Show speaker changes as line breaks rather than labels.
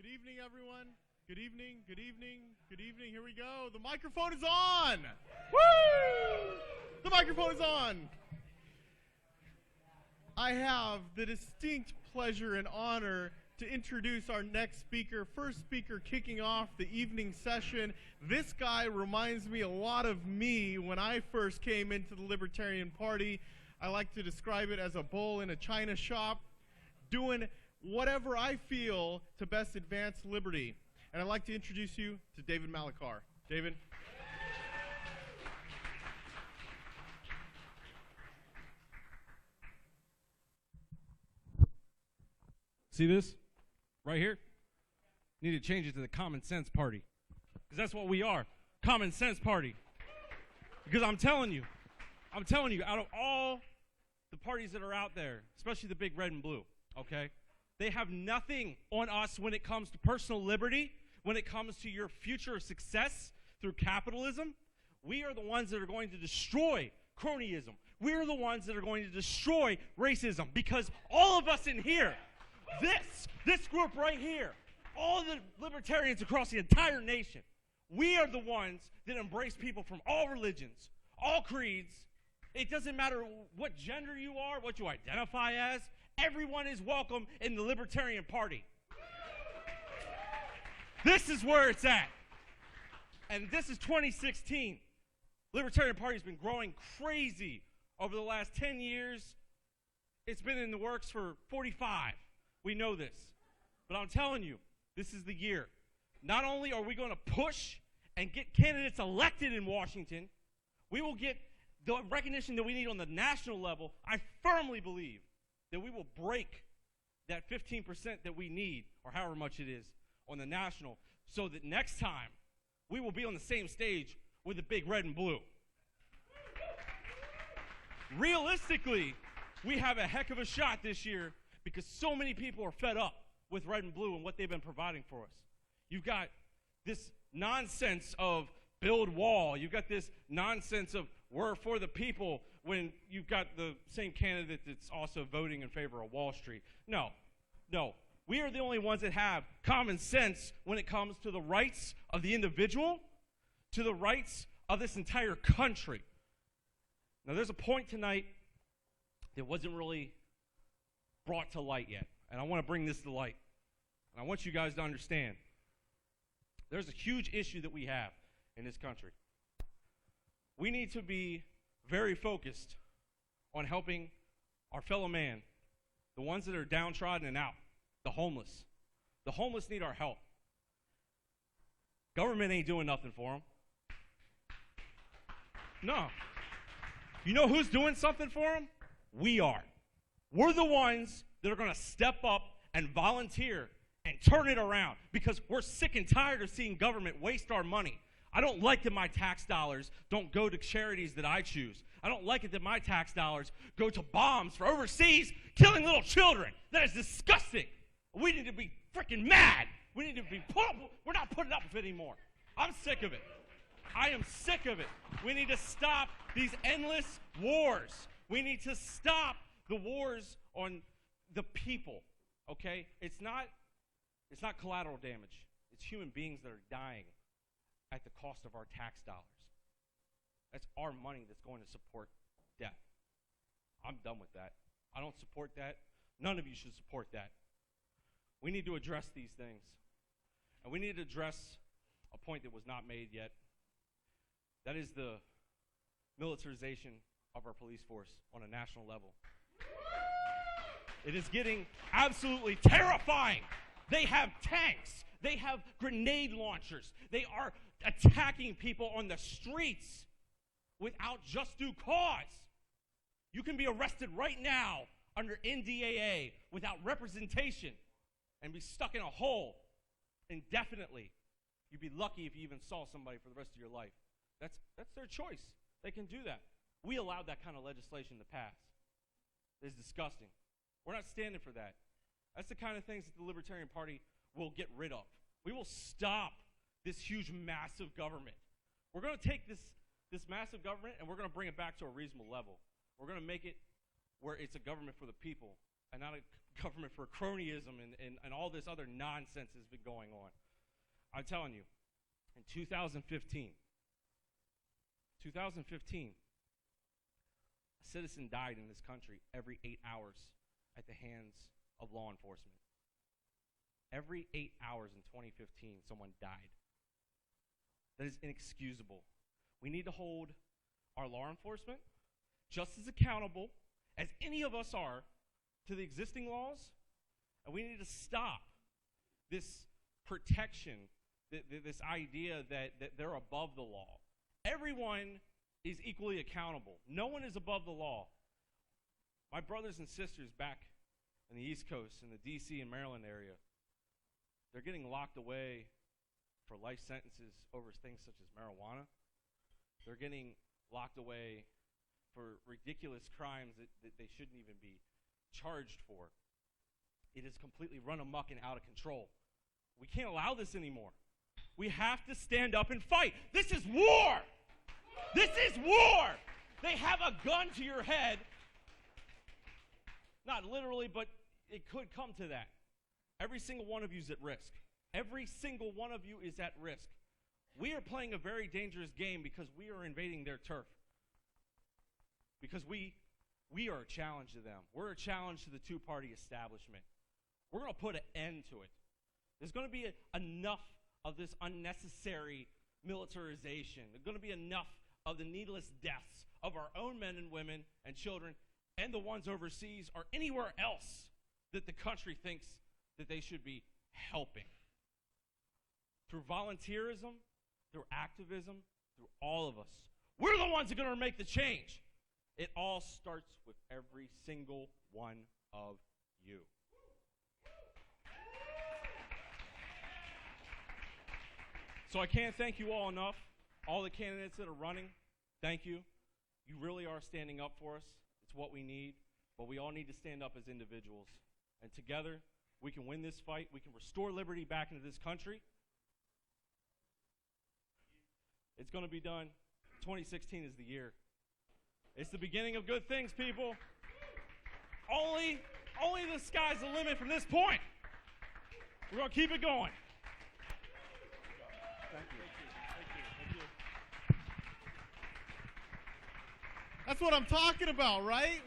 Good evening, everyone. Good evening, good evening, good evening. Here we go. The microphone is on. Woo! The microphone is on. I have the distinct pleasure and honor to introduce our next speaker, first speaker kicking off the evening session. This guy reminds me a lot of me when I first came into the Libertarian Party. I like to describe it as a bull in a china shop, doing whatever I feel to best advance liberty. And I'd like to introduce you to David Malekar. David.
See this? Right here? Need to change it to the Common Sense Party. Because that's what we are. Common Sense Party. Because I'm telling you, out of all the parties that are out there, especially the big red and blue, okay? They have nothing on us when it comes to personal liberty, when it comes to your future success through capitalism. We are the ones that are going to destroy cronyism. We are the ones that are going to destroy racism, because all of us in here, this group right here, all the libertarians across the entire nation, we are the ones that embrace people from all religions, all creeds. It doesn't matter what gender you are, what you identify as. Everyone is welcome in the Libertarian Party. This is where it's at. And this is 2016. Libertarian Party has been growing crazy over the last 10 years. It's been in the works for 45. We know this. But I'm telling you, this is the year. Not only are we going to push and get candidates elected in Washington, we will get the recognition that we need on the national level. I firmly believe that we will break that 15% that we need, or however much it is, on the national, so that next time we will be on the same stage with the big red and blue. Realistically, we have a heck of a shot this year because so many people are fed up with red and blue and what they've been providing for us. You've got this nonsense of build wall. You've got this nonsense of we're for the people when you've got the same candidate that's also voting in favor of Wall Street. No. We are the only ones that have common sense when it comes to the rights of the individual, to the rights of this entire country. Now, there's a point tonight that wasn't really brought to light yet, and I want to bring this to light. And I want you guys to understand. There's a huge issue that we have in this country. We need to be very focused on helping our fellow man, the ones that are downtrodden and out, the homeless. The homeless need our help. Government ain't doing nothing for them. No. You know who's doing something for them? We are. We're the ones that are going to step up and volunteer and turn it around, because we're sick and tired of seeing government waste our money. I don't like that my tax dollars don't go to charities that I choose. I don't like it that my tax dollars go to bombs for overseas killing little children. That is disgusting. We need to be freaking mad. We need to be we're not putting up with it anymore. I'm sick of it. I am sick of it. We need to stop these endless wars. We need to stop the wars on the people, okay? It's not collateral damage. It's human beings that are dying at the cost of our tax dollars. That's our money that's going to support death. I'm done with that. I don't support that. None of you should support that. We need to address these things. And we need to address a point that was not made yet. That is the militarization of our police force on a national level. It is getting absolutely terrifying. They have tanks. They have grenade launchers. They are attacking people on the streets without just due cause. You can be arrested right now under NDAA without representation and be stuck in a hole indefinitely. You'd be lucky if you even saw somebody for the rest of your life. That's their choice. They can do that. We allowed that kind of legislation to pass. It's disgusting. We're not standing for that. That's the kind of things that the Libertarian Party will get rid of. We will stop this huge, massive government. We're going to take this massive government and we're going to bring it back to a reasonable level. We're going to make it where it's a government for the people and not a government for cronyism and all this other nonsense has been going on. I'm telling you, in 2015, a citizen died in this country every 8 hours at the hands of law enforcement. Every 8 hours in 2015, someone died. That is inexcusable. We need to hold our law enforcement just as accountable as any of us are to the existing laws, and we need to stop this protection, this idea that they're above the law. Everyone is equally accountable. No one is above the law. My brothers and sisters back in the East Coast, in the D.C. and Maryland area, they're getting locked away for life sentences over things such as marijuana. They're getting locked away for ridiculous crimes that they shouldn't even be charged for. It is completely run amok and out of control. We can't allow this anymore. We have to stand up and fight. This is war. This is war. They have a gun to your head. Not literally, but it could come to that. Every single one of you is at risk. Every single one of you is at risk. We are playing a very dangerous game because we are invading their turf. Because we are a challenge to them. We're a challenge to the two-party establishment. We're going to put an end to it. There's going to be enough of this unnecessary militarization. There's going to be enough of the needless deaths of our own men and women and children and the ones overseas or anywhere else that the country thinks that they should be helping. Through volunteerism, through activism, through all of us. We're the ones that are going to make the change. It all starts with every single one of you. So I can't thank you all enough. All the candidates that are running, thank you. You really are standing up for us. It's what we need. But we all need to stand up as individuals. And together, we can win this fight. We can restore liberty back into this country. It's going to be done. 2016 is the year. It's the beginning of good things, people. Only the sky's the limit from this point. We're going to keep it going. Thank you. Thank you.
That's what I'm talking about, right?